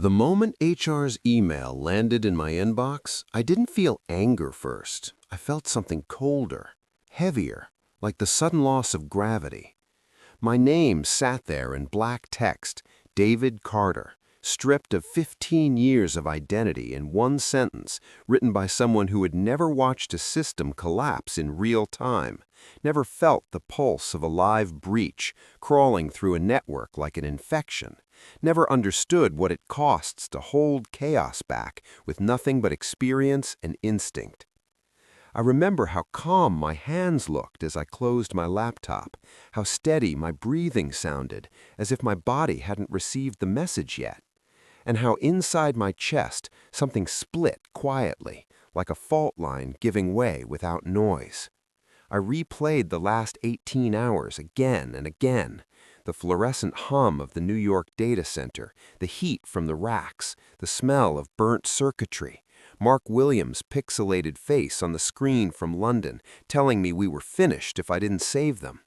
The moment HR's email landed in my inbox, I didn't feel anger first. I felt something colder, heavier, like the sudden loss of gravity. My name sat there in black text, David Carter, stripped of 15 years of identity in one sentence, written by someone who had never watched a system collapse in real time, never felt the pulse of a live breach crawling through a network like an infection, never understood what it costs to hold chaos back with nothing but experience and instinct. I remember how calm my hands looked as I closed my laptop, how steady my breathing sounded, as if my body hadn't received the message yet, and how inside my chest something split quietly, like a fault line giving way without noise. I replayed the last 18 hours again and again. The fluorescent hum of the New York data center, the heat from the racks, the smell of burnt circuitry, Mark Williams' pixelated face on the screen from London telling me we were finished if I didn't save them.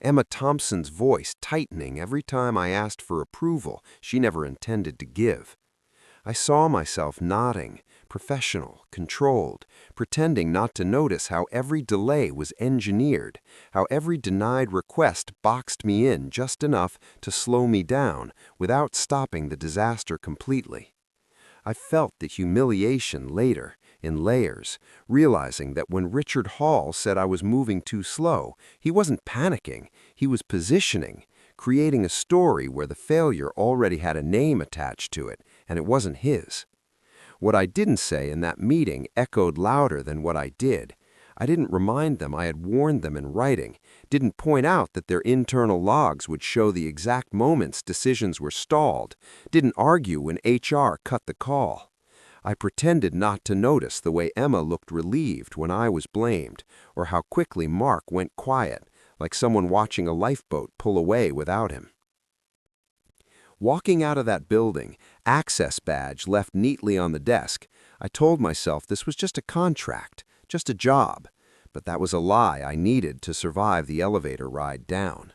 Emma Thompson's voice tightening every time I asked for approval she never intended to give. I saw myself nodding, professional, controlled, pretending not to notice how every delay was engineered, how every denied request boxed me in just enough to slow me down without stopping the disaster completely. I felt the humiliation later, in layers, realizing that when Richard Hall said I was moving too slow, he wasn't panicking, he was positioning, creating a story where the failure already had a name attached to it, and it wasn't his. What I didn't say in that meeting echoed louder than what I did. I didn't remind them I had warned them in writing, didn't point out that their internal logs would show the exact moments decisions were stalled, didn't argue when HR cut the call. I pretended not to notice the way Emma looked relieved when I was blamed, or how quickly Mark went quiet, like someone watching a lifeboat pull away without him. Walking out of that building, access badge left neatly on the desk, I told myself this was just a contract, just a job, but that was a lie I needed to survive the elevator ride down.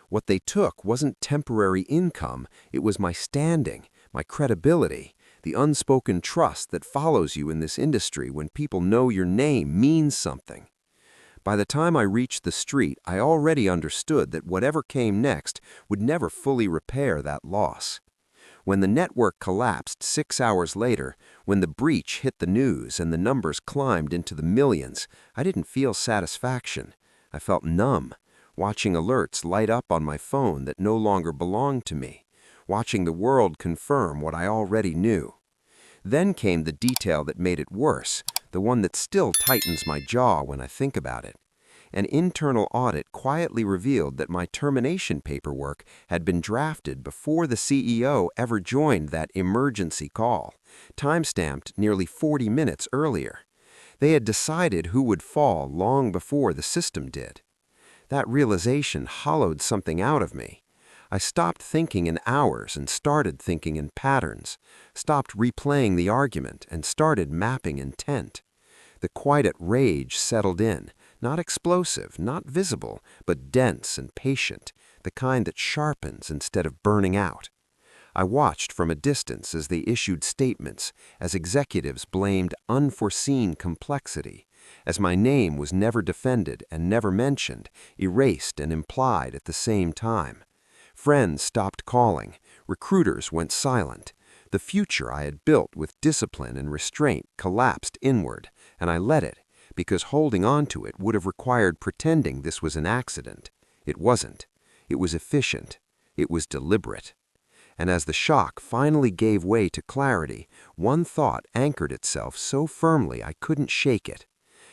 What they took wasn't temporary income, it was my standing, my credibility, the unspoken trust that follows you in this industry when people know your name means something. By the time I reached the street, I already understood that whatever came next would never fully repair that loss. When the network collapsed 6 hours later, when the breach hit the news and the numbers climbed into the millions, I didn't feel satisfaction. I felt numb, watching alerts light up on my phone that no longer belonged to me, watching the world confirm what I already knew. Then came the detail that made it worse, the one that still tightens my jaw when I think about it. An internal audit quietly revealed that my termination paperwork had been drafted before the CEO ever joined that emergency call, time-stamped nearly 40 minutes earlier. They had decided who would fall long before the system did. That realization hollowed something out of me. I stopped thinking in hours and started thinking in patterns, stopped replaying the argument and started mapping intent. The quiet rage settled in, not explosive, not visible, but dense and patient, the kind that sharpens instead of burning out. I watched from a distance as they issued statements, as executives blamed unforeseen complexity, as my name was never defended and never mentioned, erased and implied at the same time. Friends stopped calling, recruiters went silent. The future I had built with discipline and restraint collapsed inward, and I let it, because holding on to it would have required pretending this was an accident. It wasn't. It was efficient. It was deliberate. And as the shock finally gave way to clarity, one thought anchored itself so firmly I couldn't shake it.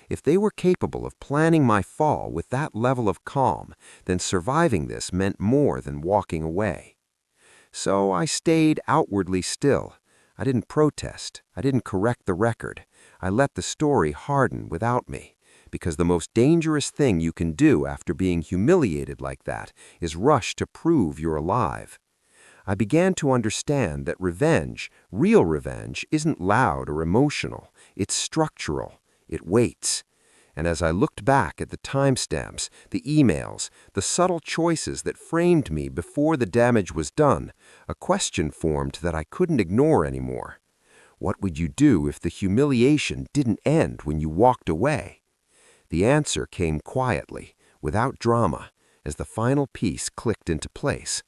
If they were capable of planning my fall with that level of calm, then surviving this meant more than walking away. So I stayed outwardly still. I didn't protest. I didn't correct the record. I let the story harden without me, because the most dangerous thing you can do after being humiliated like that is rush to prove you're alive. I began to understand that revenge, real revenge, isn't loud or emotional. It's structural. It waits. And as I looked back at the timestamps, the emails, the subtle choices that framed me before the damage was done, a question formed that I couldn't ignore anymore. What would you do if the humiliation didn't end when you walked away? The answer came quietly, without drama, as the final piece clicked into place.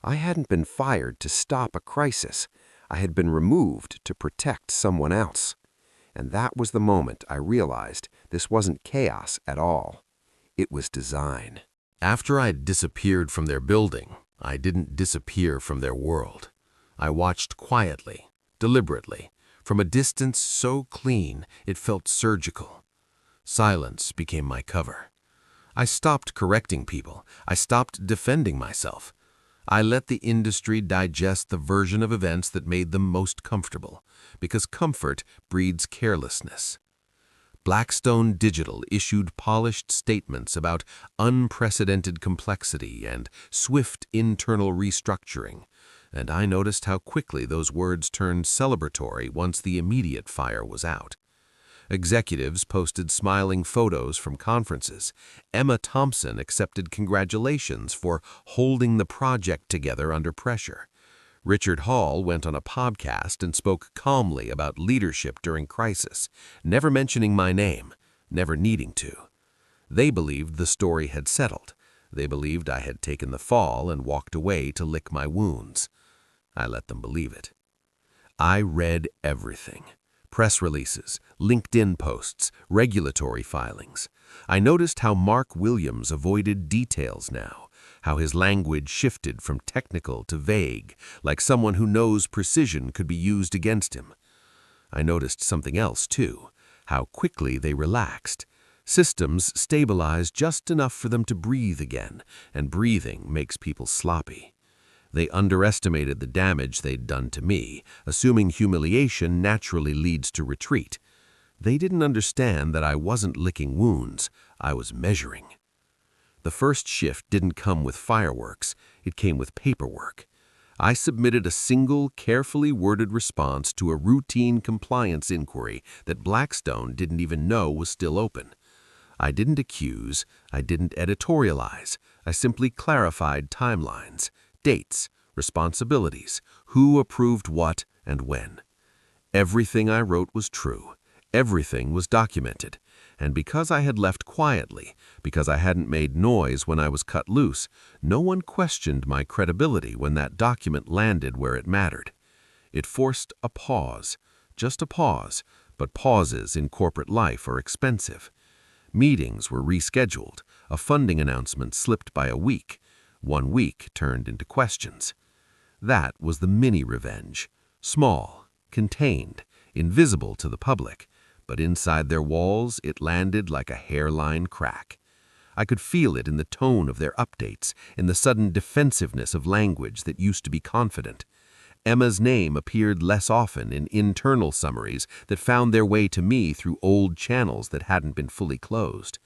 I hadn't been fired to stop a crisis. I had been removed to protect someone else. And that was the moment I realized this wasn't chaos at all. It was design. After I'd disappeared from their building, I didn't disappear from their world. I watched quietly, deliberately, from a distance so clean it felt surgical. Silence became my cover. I stopped correcting people. I stopped defending myself. I let the industry digest the version of events that made them most comfortable, because comfort breeds carelessness. BlackStone Digital issued polished statements about unprecedented complexity and swift internal restructuring, and I noticed how quickly those words turned celebratory once the immediate fire was out. Executives posted smiling photos from conferences. Emma Thompson accepted congratulations for holding the project together under pressure. Richard Hall went on a podcast and spoke calmly about leadership during crisis, never mentioning my name, never needing to. They believed the story had settled. They believed I had taken the fall and walked away to lick my wounds. I let them believe it. I read everything. Press releases, LinkedIn posts, regulatory filings. I noticed how Mark Williams avoided details now, how his language shifted from technical to vague, like someone who knows precision could be used against him. I noticed something else, too, how quickly they relaxed. Systems stabilized just enough for them to breathe again, and breathing makes people sloppy. They underestimated the damage they'd done to me, assuming humiliation naturally leads to retreat. They didn't understand that I wasn't licking wounds, I was measuring. The first shift didn't come with fireworks, it came with paperwork. I submitted a single, carefully worded response to a routine compliance inquiry that BlackStone didn't even know was still open. I didn't accuse, I didn't editorialize, I simply clarified timelines. Dates, responsibilities, who approved what and when. Everything I wrote was true. Everything was documented. And because I had left quietly, because I hadn't made noise when I was cut loose, no one questioned my credibility when that document landed where it mattered. It forced a pause, just a pause, but pauses in corporate life are expensive. Meetings were rescheduled. A funding announcement slipped by a week. 1 week turned into questions. That was the mini-revenge. Small, contained, invisible to the public, but inside their walls it landed like a hairline crack. I could feel it in the tone of their updates, in the sudden defensiveness of language that used to be confident. Emma's name appeared less often in internal summaries that found their way to me through old channels that hadn't been fully closed.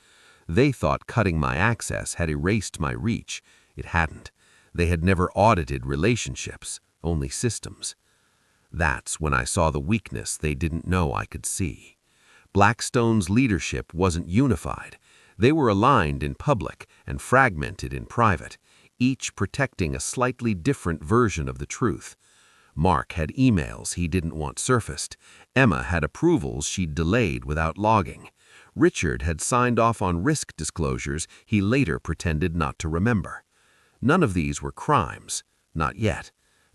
They thought cutting my access had erased my reach. It hadn't. They had never audited relationships, only systems. That's when I saw the weakness they didn't know I could see. BlackStone's leadership wasn't unified. They were aligned in public and fragmented in private, each protecting a slightly different version of the truth. Mark had emails he didn't want surfaced. Emma had approvals she'd delayed without logging. Richard had signed off on risk disclosures he later pretended not to remember. None of these were crimes, not yet,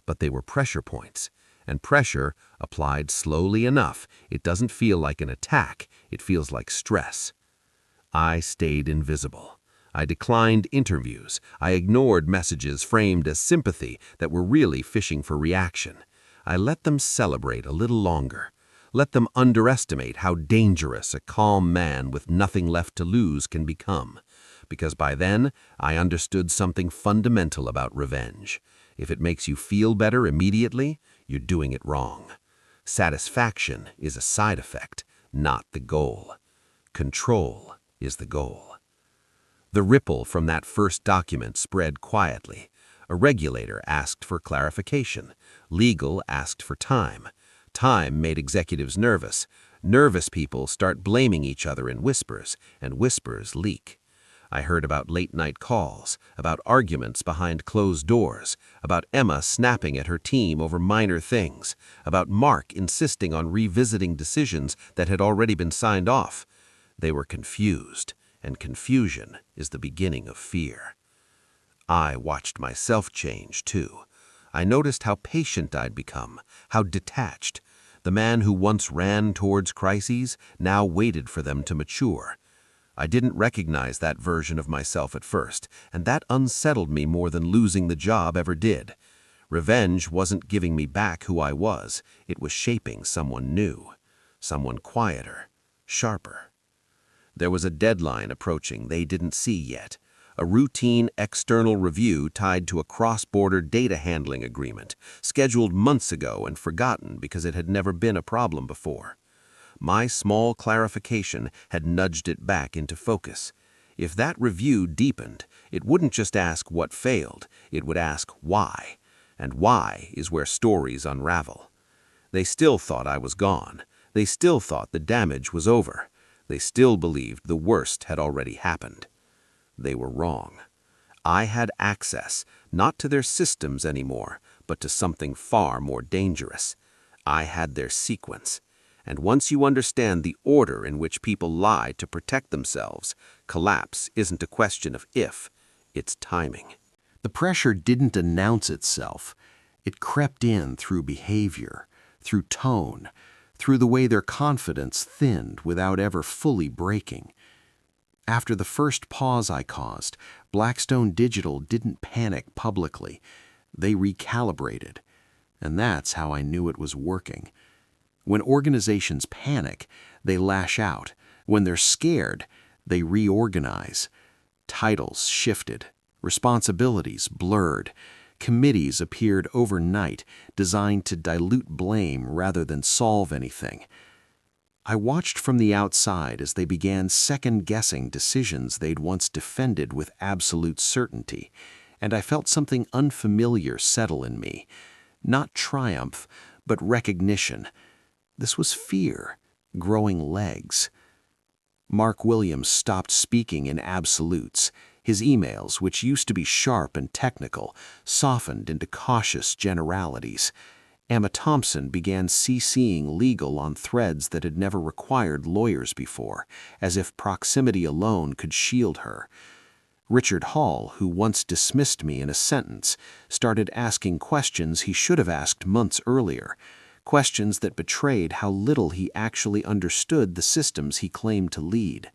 but they were pressure points. And pressure, applied slowly enough, it doesn't feel like an attack, it feels like stress. I stayed invisible. I declined interviews. I ignored messages framed as sympathy that were really fishing for reaction. I let them celebrate a little longer. Let them underestimate how dangerous a calm man with nothing left to lose can become. Because by then, I understood something fundamental about revenge. If it makes you feel better immediately, you're doing it wrong. Satisfaction is a side effect, not the goal. Control is the goal. The ripple from that first document spread quietly. A regulator asked for clarification. Legal asked for time. Time made executives nervous. Nervous people start blaming each other in whispers, and whispers leak. I heard about late-night calls, about arguments behind closed doors, about Emma snapping at her team over minor things, about Mark insisting on revisiting decisions that had already been signed off. They were confused, and confusion is the beginning of fear. I watched myself change, too. I noticed how patient I'd become, how detached. The man who once ran towards crises now waited for them to mature. I didn't recognize that version of myself at first, and that unsettled me more than losing the job ever did. Revenge wasn't giving me back who I was, it was shaping someone new, someone quieter, sharper. There was a deadline approaching they didn't see yet, a routine external review tied to a cross-border data handling agreement, scheduled months ago and forgotten because it had never been a problem before. My small clarification had nudged it back into focus. If that review deepened, it wouldn't just ask what failed, it would ask why. And why is where stories unravel. They still thought I was gone. They still thought the damage was over. They still believed the worst had already happened. They were wrong. I had access, not to their systems anymore, but to something far more dangerous. I had their sequence. And once you understand the order in which people lie to protect themselves, collapse isn't a question of if, it's timing. The pressure didn't announce itself. It crept in through behavior, through tone, through the way their confidence thinned without ever fully breaking. After the first pause I caused, BlackStone Digital didn't panic publicly. They recalibrated. And that's how I knew it was working. When organizations panic, they lash out. When they're scared, they reorganize. Titles shifted. Responsibilities blurred. Committees appeared overnight, designed to dilute blame rather than solve anything. I watched from the outside as they began second-guessing decisions they'd once defended with absolute certainty, and I felt something unfamiliar settle in me. Not triumph, but recognition. This was fear, growing legs. Mark Williams stopped speaking in absolutes. His emails, which used to be sharp and technical, softened into cautious generalities. Emma Thompson began CCing legal on threads that had never required lawyers before, as if proximity alone could shield her. Richard Hall, who once dismissed me in a sentence, started asking questions he should have asked months earlier. Questions that betrayed how little he actually understood the systems he claimed to lead.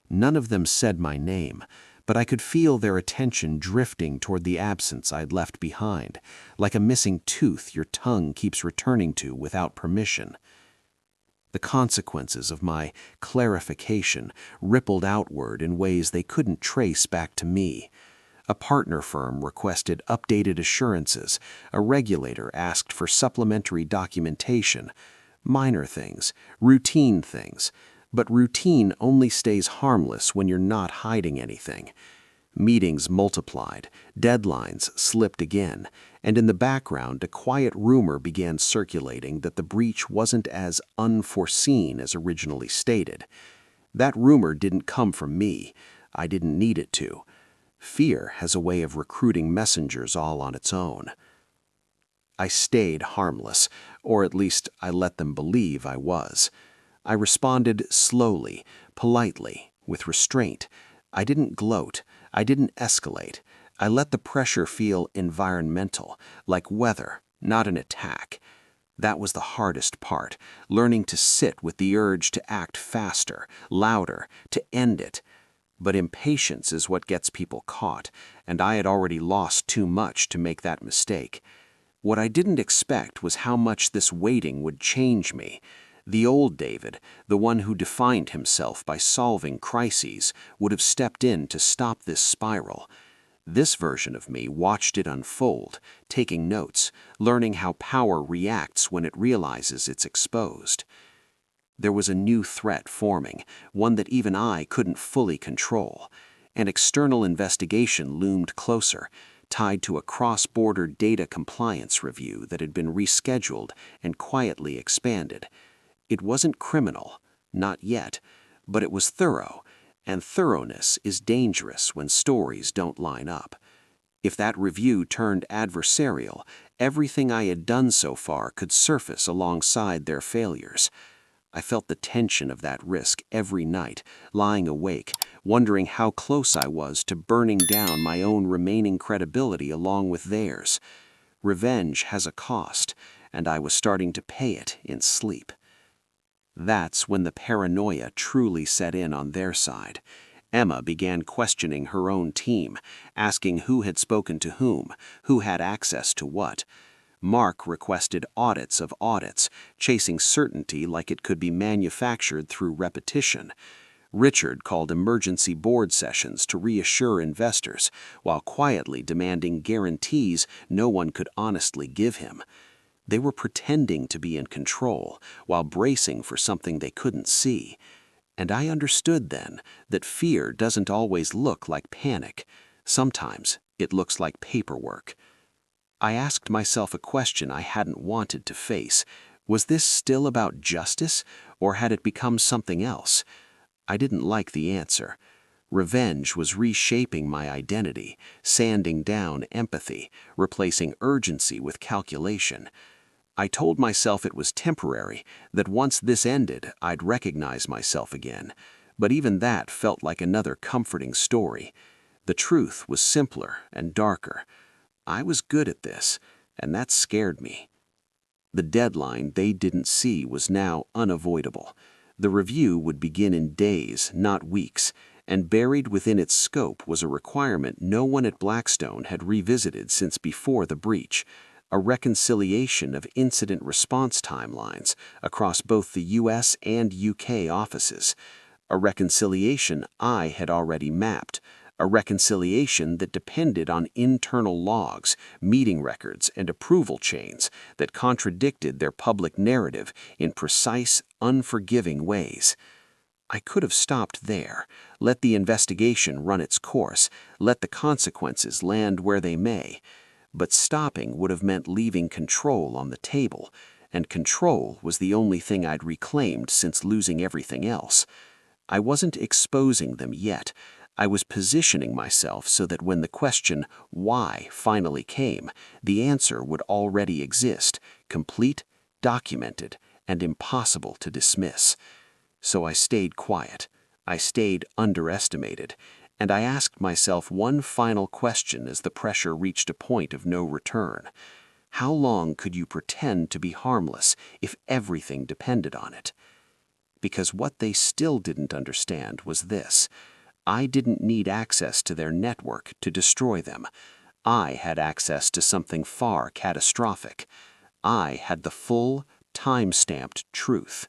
None of them said my name, but I could feel their attention drifting toward the absence I'd left behind, like a missing tooth your tongue keeps returning to without permission. The consequences of my clarification rippled outward in ways they couldn't trace back to me. A partner firm requested updated assurances. A regulator asked for supplementary documentation. Minor things, routine things. But routine only stays harmless when you're not hiding anything. Meetings multiplied, deadlines slipped again, and in the background a quiet rumor began circulating that the breach wasn't as unforeseen as originally stated. That rumor didn't come from me. I didn't need it to. Fear has a way of recruiting messengers all on its own. I stayed harmless, or at least I let them believe I was. I responded slowly, politely, with restraint. I didn't gloat. I didn't escalate. I let the pressure feel environmental, like weather, not an attack. That was the hardest part, learning to sit with the urge to act faster, louder, to end it. But impatience is what gets people caught, and I had already lost too much to make that mistake. What I didn't expect was how much this waiting would change me. The old David, the one who defined himself by solving crises, would have stepped in to stop this spiral. This version of me watched it unfold, taking notes, learning how power reacts when it realizes it's exposed. There was a new threat forming, one that even I couldn't fully control. An external investigation loomed closer, tied to a cross-border data compliance review that had been rescheduled and quietly expanded. It wasn't criminal, not yet, but it was thorough, and thoroughness is dangerous when stories don't line up. If that review turned adversarial, everything I had done so far could surface alongside their failures. I felt the tension of that risk every night, lying awake, wondering how close I was to burning down my own remaining credibility along with theirs. Revenge has a cost, and I was starting to pay it in sleep. That's when the paranoia truly set in on their side. Emma began questioning her own team, asking who had spoken to whom, who had access to what. Mark requested audits of audits, chasing certainty like it could be manufactured through repetition. Richard called emergency board sessions to reassure investors, while quietly demanding guarantees no one could honestly give him. They were pretending to be in control, while bracing for something they couldn't see. And I understood then that fear doesn't always look like panic. Sometimes it looks like paperwork. I asked myself a question I hadn't wanted to face. Was this still about justice, or had it become something else? I didn't like the answer. Revenge was reshaping my identity, sanding down empathy, replacing urgency with calculation. I told myself it was temporary, that once this ended, I'd recognize myself again. But even that felt like another comforting story. The truth was simpler and darker. I was good at this, and that scared me. The deadline they didn't see was now unavoidable. The review would begin in days, not weeks, and buried within its scope was a requirement no one at BlackStone had revisited since before the breach: a reconciliation of incident response timelines across both the US and UK offices. A reconciliation I had already mapped, a reconciliation that depended on internal logs, meeting records, and approval chains that contradicted their public narrative in precise, unforgiving ways. I could have stopped there, let the investigation run its course, let the consequences land where they may. But stopping would have meant leaving control on the table, and control was the only thing I'd reclaimed since losing everything else. I wasn't exposing them yet. I was positioning myself so that when the question, why, finally came, the answer would already exist, complete, documented, and impossible to dismiss. So I stayed quiet. I stayed underestimated. And I asked myself one final question as the pressure reached a point of no return. How long could you pretend to be harmless if everything depended on it? Because what they still didn't understand was this: I didn't need access to their network to destroy them. I had access to something far catastrophic. I had the full, time-stamped truth.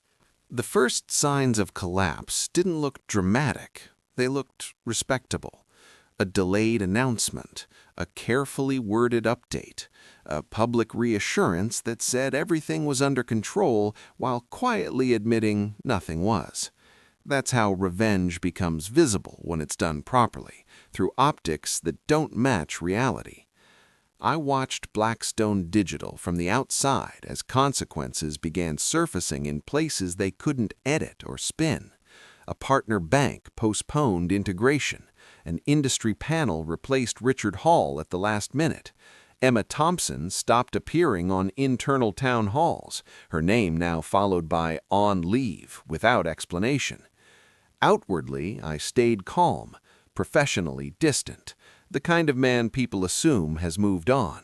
The first signs of collapse didn't look dramatic. They looked respectable. A delayed announcement, a carefully worded update, a public reassurance that said everything was under control while quietly admitting nothing was. That's how revenge becomes visible when it's done properly, through optics that don't match reality. I watched BlackStone Digital from the outside as consequences began surfacing in places they couldn't edit or spin. A partner bank postponed integration. An industry panel replaced Richard Hall at the last minute. Emma Thompson stopped appearing on internal town halls, her name now followed by "on leave" without explanation. Outwardly, I stayed calm, professionally distant, the kind of man people assume has moved on.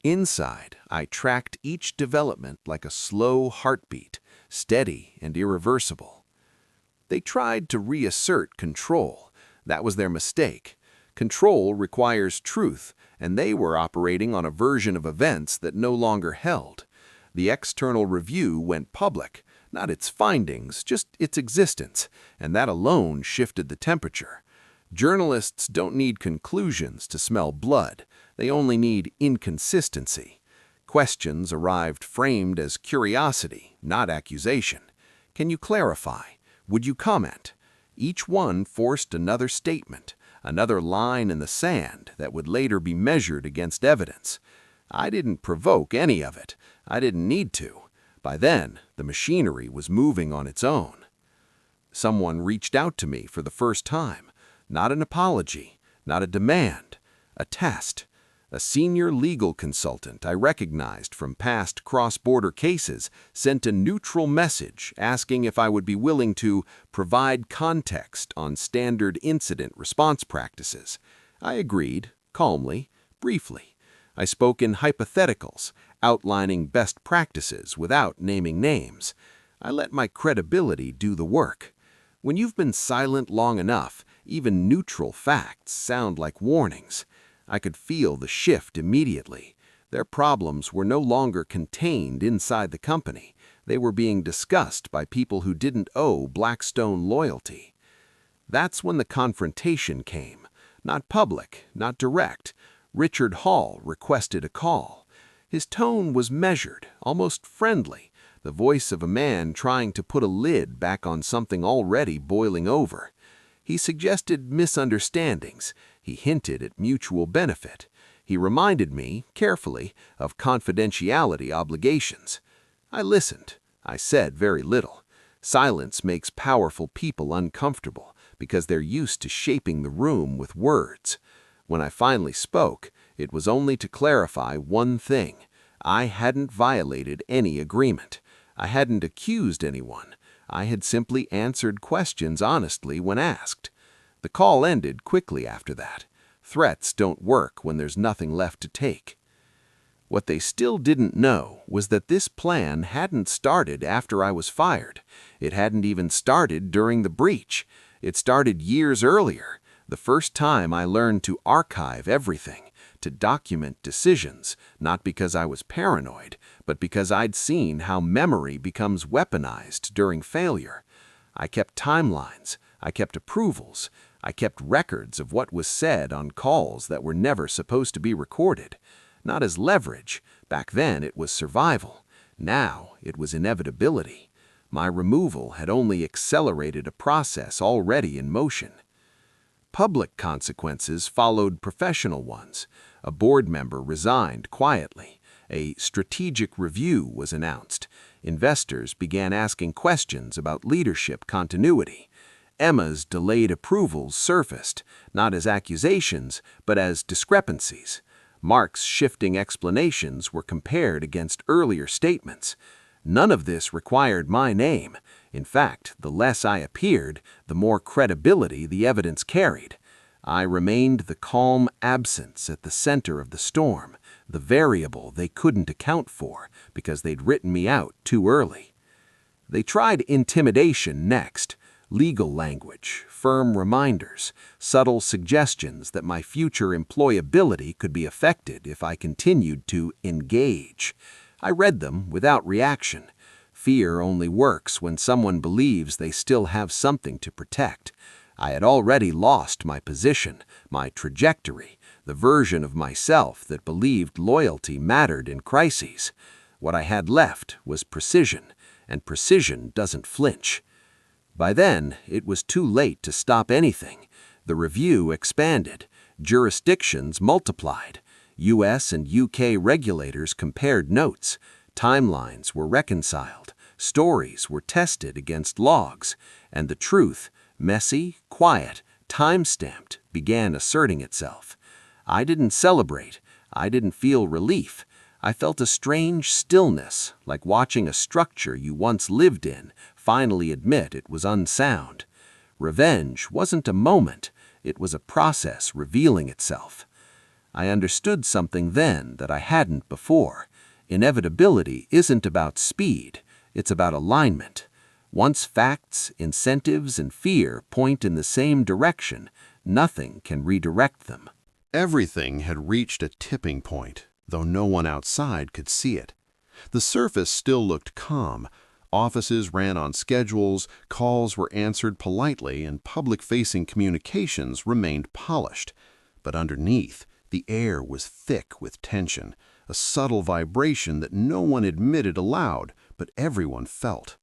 Inside, I tracked each development like a slow heartbeat, steady and irreversible. They tried to reassert control. That was their mistake. Control requires truth, and they were operating on a version of events that no longer held. The external review went public, not its findings, just its existence, and that alone shifted the temperature. Journalists don't need conclusions to smell blood. They only need inconsistency. Questions arrived framed as curiosity, not accusation. Can you clarify? Would you comment? Each one forced another statement, another line in the sand that would later be measured against evidence. I didn't provoke any of it. I didn't need to. By then, the machinery was moving on its own. Someone reached out to me for the first time. Not an apology, not a demand, a test. A senior legal consultant I recognized from past cross-border cases sent a neutral message asking if I would be willing to provide context on standard incident response practices. I agreed, calmly, briefly. I spoke in hypotheticals, outlining best practices without naming names. I let my credibility do the work. When you've been silent long enough, even neutral facts sound like warnings. I could feel the shift immediately. Their problems were no longer contained inside the company. They were being discussed by people who didn't owe BlackStone loyalty. That's when the confrontation came. Not public, not direct. Richard Hall requested a call. His tone was measured, almost friendly, the voice of a man trying to put a lid back on something already boiling over. He suggested misunderstandings. He hinted at mutual benefit. He reminded me, carefully, of confidentiality obligations. I listened. I said very little. Silence makes powerful people uncomfortable because they're used to shaping the room with words. When I finally spoke, it was only to clarify one thing. I hadn't violated any agreement. I hadn't accused anyone. I had simply answered questions honestly when asked. The call ended quickly after that. Threats don't work when there's nothing left to take. What they still didn't know was that this plan hadn't started after I was fired. It hadn't even started during the breach. It started years earlier, the first time I learned to archive everything, to document decisions, not because I was paranoid, but because I'd seen how memory becomes weaponized during failure. I kept timelines, I kept approvals, I kept records of what was said on calls that were never supposed to be recorded. Not as leverage. Back then it was survival. Now it was inevitability. My removal had only accelerated a process already in motion. Public consequences followed professional ones. A board member resigned quietly. A strategic review was announced. Investors began asking questions about leadership continuity. Emma's delayed approvals surfaced, not as accusations, but as discrepancies. Mark's shifting explanations were compared against earlier statements. None of this required my name. In fact, the less I appeared, the more credibility the evidence carried. I remained the calm absence at the center of the storm, the variable they couldn't account for because they'd written me out too early. They tried intimidation next. Legal language, firm reminders, subtle suggestions that my future employability could be affected if I continued to engage. I read them without reaction. Fear only works when someone believes they still have something to protect. I had already lost my position, my trajectory, the version of myself that believed loyalty mattered in crises. What I had left was precision, and precision doesn't flinch. By then, it was too late to stop anything. The review expanded. Jurisdictions multiplied. U.S. and U.K. regulators compared notes. Timelines were reconciled. Stories were tested against logs. And the truth, messy, quiet, time-stamped, began asserting itself. I didn't celebrate. I didn't feel relief. I felt a strange stillness, like watching a structure you once lived in finally admit it was unsound. Revenge wasn't a moment, it was a process revealing itself. I understood something then that I hadn't before. Inevitability isn't about speed, it's about alignment. Once facts, incentives, and fear point in the same direction, nothing can redirect them. Everything had reached a tipping point, though no one outside could see it. The surface still looked calm. Offices ran on schedules, calls were answered politely, and public-facing communications remained polished. But underneath, the air was thick with tension, a subtle vibration that no one admitted aloud, but everyone felt.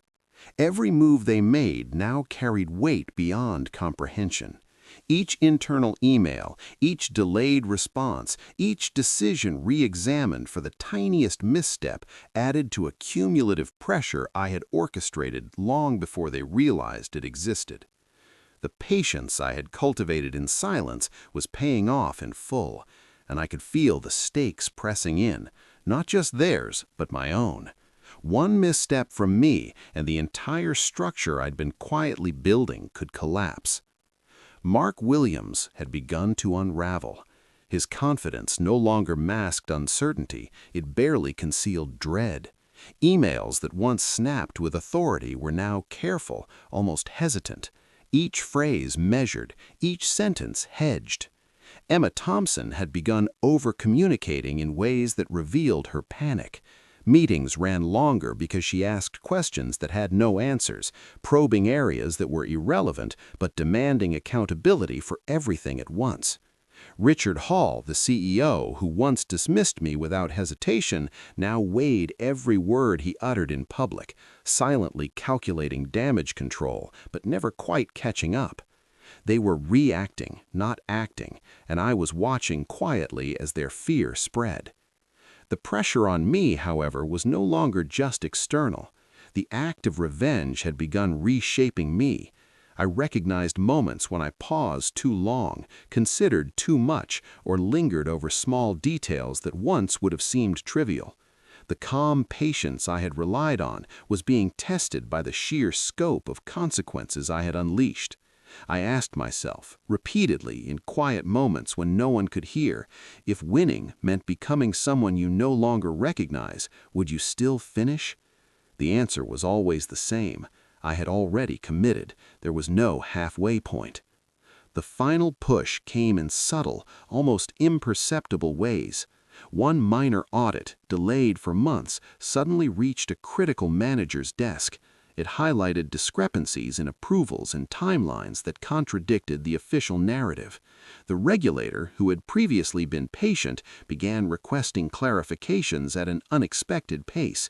Every move they made now carried weight beyond comprehension. Each internal email, each delayed response, each decision re-examined for the tiniest misstep added to a cumulative pressure I had orchestrated long before they realized it existed. The patience I had cultivated in silence was paying off in full, and I could feel the stakes pressing in, not just theirs, but my own. One misstep from me, and the entire structure I'd been quietly building could collapse. Mark Williams had begun to unravel. His confidence no longer masked uncertainty, it barely concealed dread. Emails that once snapped with authority were now careful, almost hesitant. Each phrase measured, each sentence hedged. Emma Thompson had begun over-communicating in ways that revealed her panic. Meetings ran longer because she asked questions that had no answers, probing areas that were irrelevant but demanding accountability for everything at once. Richard Hall, the CEO, who once dismissed me without hesitation, now weighed every word he uttered in public, silently calculating damage control, but never quite catching up. They were reacting, not acting, and I was watching quietly as their fear spread. The pressure on me, however, was no longer just external. The act of revenge had begun reshaping me. I recognized moments when I paused too long, considered too much, or lingered over small details that once would have seemed trivial. The calm patience I had relied on was being tested by the sheer scope of consequences I had unleashed. I asked myself, repeatedly in quiet moments when no one could hear, if winning meant becoming someone you no longer recognize, would you still finish? The answer was always the same. I had already committed. There was no halfway point. The final push came in subtle, almost imperceptible ways. One minor audit, delayed for months, suddenly reached a critical manager's desk. It highlighted discrepancies in approvals and timelines that contradicted the official narrative. The regulator, who had previously been patient, began requesting clarifications at an unexpected pace.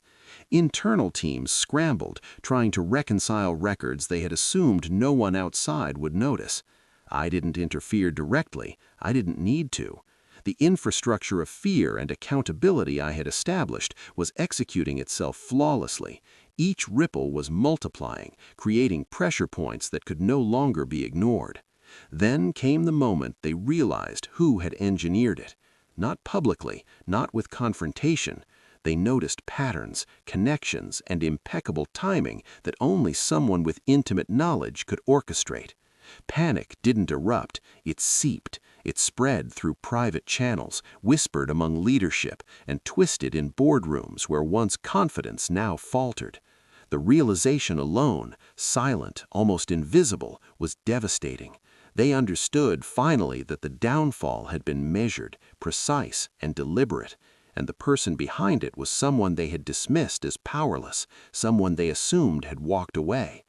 Internal teams scrambled, trying to reconcile records they had assumed no one outside would notice. I didn't interfere directly. I didn't need to. The infrastructure of fear and accountability I had established was executing itself flawlessly. Each ripple was multiplying, creating pressure points that could no longer be ignored. Then came the moment they realized who had engineered it. Not publicly, not with confrontation. They noticed patterns, connections, and impeccable timing that only someone with intimate knowledge could orchestrate. Panic didn't erupt, it seeped. It spread through private channels, whispered among leadership, and twisted in boardrooms where once confidence now faltered. The realization alone, silent, almost invisible, was devastating. They understood finally that the downfall had been measured, precise, and deliberate, and the person behind it was someone they had dismissed as powerless, someone they assumed had walked away.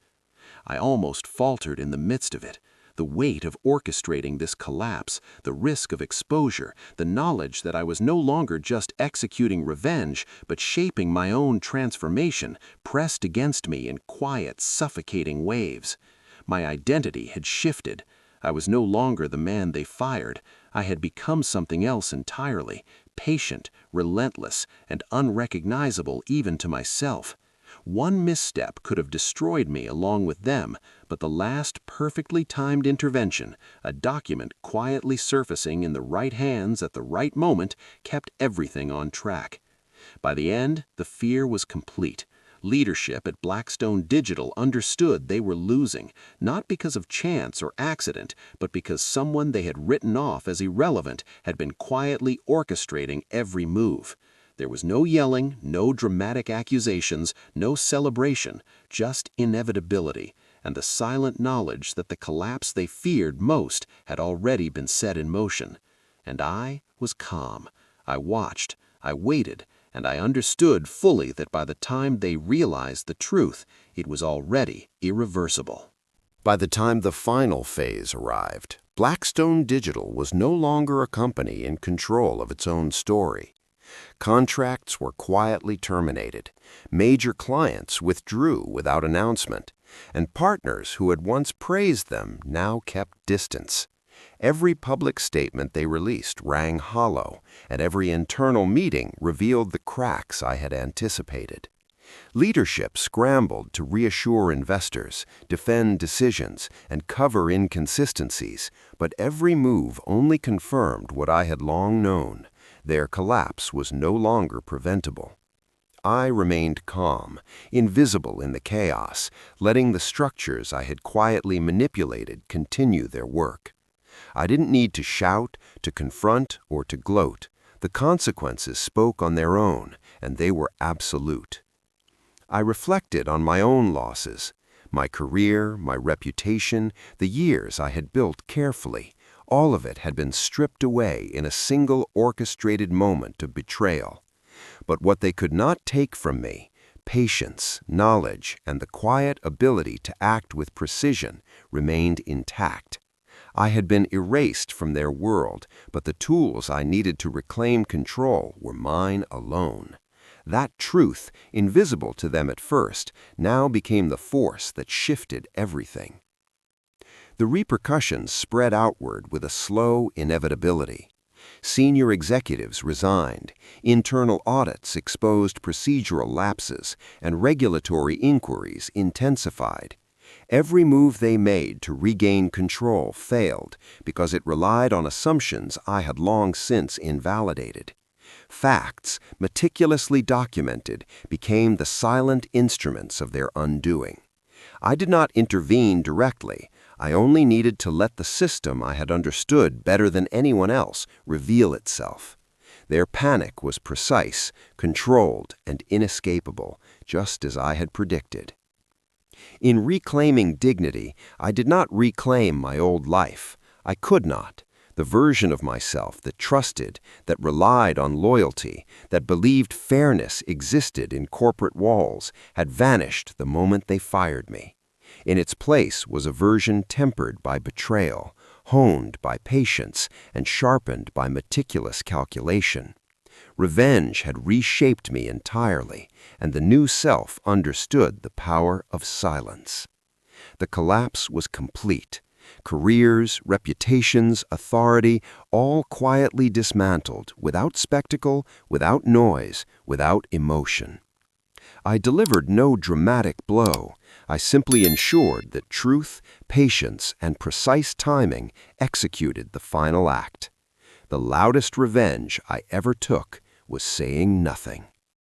I almost faltered in the midst of it. The weight of orchestrating this collapse, the risk of exposure, the knowledge that I was no longer just executing revenge, but shaping my own transformation, pressed against me in quiet, suffocating waves. My identity had shifted. I was no longer the man they fired. I had become something else entirely, patient, relentless, and unrecognizable even to myself. One misstep could have destroyed me along with them, but the last perfectly timed intervention, a document quietly surfacing in the right hands at the right moment, kept everything on track. By the end, the fear was complete. Leadership at BlackStone Digital understood they were losing, not because of chance or accident, but because someone they had written off as irrelevant had been quietly orchestrating every move. There was no yelling, no dramatic accusations, no celebration, just inevitability, and the silent knowledge that the collapse they feared most had already been set in motion. And I was calm. I watched, I waited, and I understood fully that by the time they realized the truth, it was already irreversible. By the time the final phase arrived, BlackStone Digital was no longer a company in control of its own story. Contracts were quietly terminated, major clients withdrew without announcement, and partners who had once praised them now kept distance. Every public statement they released rang hollow, and every internal meeting revealed the cracks I had anticipated. Leadership scrambled to reassure investors, defend decisions, and cover inconsistencies, but every move only confirmed what I had long known. Their collapse was no longer preventable. I remained calm, invisible in the chaos, letting the structures I had quietly manipulated continue their work. I didn't need to shout, to confront, or to gloat. The consequences spoke on their own, and they were absolute. I reflected on my own losses, my career, my reputation, the years I had built carefully. All of it had been stripped away in a single orchestrated moment of betrayal. But what they could not take from me, patience, knowledge, and the quiet ability to act with precision, remained intact. I had been erased from their world, but the tools I needed to reclaim control were mine alone. That truth, invisible to them at first, now became the force that shifted everything. The repercussions spread outward with a slow inevitability. Senior executives resigned, internal audits exposed procedural lapses, and regulatory inquiries intensified. Every move they made to regain control failed because it relied on assumptions I had long since invalidated. Facts, meticulously documented, became the silent instruments of their undoing. I did not intervene directly. I only needed to let the system I had understood better than anyone else reveal itself. Their panic was precise, controlled, and inescapable, just as I had predicted. In reclaiming dignity, I did not reclaim my old life. I could not. The version of myself that trusted, that relied on loyalty, that believed fairness existed in corporate walls, had vanished the moment they fired me. In its place was a version tempered by betrayal, honed by patience, and sharpened by meticulous calculation. Revenge had reshaped me entirely, and the new self understood the power of silence. The collapse was complete. Careers, reputations, authority, all quietly dismantled, without spectacle, without noise, without emotion. I delivered no dramatic blow. I simply ensured that truth, patience, and precise timing executed the final act. The loudest revenge I ever took was saying nothing.